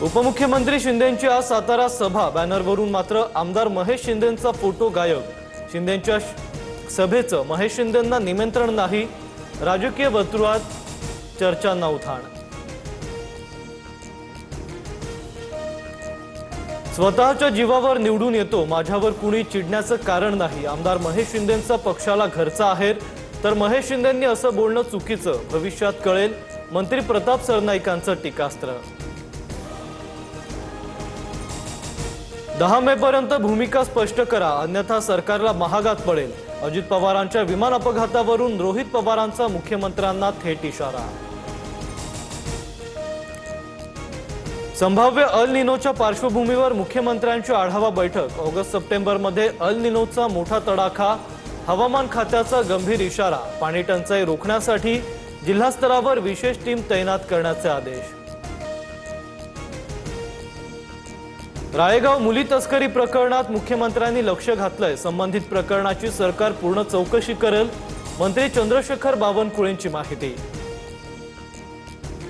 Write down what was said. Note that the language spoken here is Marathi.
उपमुख्यमंत्री शिंदेंची आज सातारा सभा, बॅनरवरून मात्र आमदार महेश शिंदेंचा फोटो गायब। शिंदेंच्या सभेचं महेश शिंदेंना निमंत्रण नाही, राजकीय वर्तुळात चर्चांना उधाण। स्वतःच्या जीवावर निवडून येतो, माझ्यावर कुणी चिडण्याचं कारण नाही। आमदार महेश शिंदेंचा पक्षाला घरचा आहेर, तर महेश शिंदेंनी असं बोलणं चुकीचं, भविष्यात कळेल। मंत्री प्रताप सरनाईकांचं टीकास्त्र। 10 मे पर्यंत भूमिका स्पष्ट करा, अन्यथा सरकारला महागात पडेल। अजित पवारांच्या विमान अपघातावरून रोहित पवारांचा मुख्यमंत्र्यांना थेट इशारा। संभाव्य अल निनोच्या पार्श्वभूमीवर मुख्यमंत्र्यांची आढावा बैठक। ऑगस्ट-सप्टेंबर मध्ये अल निनोचा मोठा तडाखा, हवामान खात्याचा गंभीर इशारा। पाणी टंचाई रोखण्यासाठी जिल्हा स्तरावर विशेष टीम तैनात करण्याचे आदेश। राळेगाव मुली तस्करी प्रकरणात मुख्यमंत्र्यांनी लक्ष घातलंय। संबंधित प्रकरणाची सरकार पूर्ण चौकशी करेल, मंत्री चंद्रशेखर बावनकुळेंची माहिती।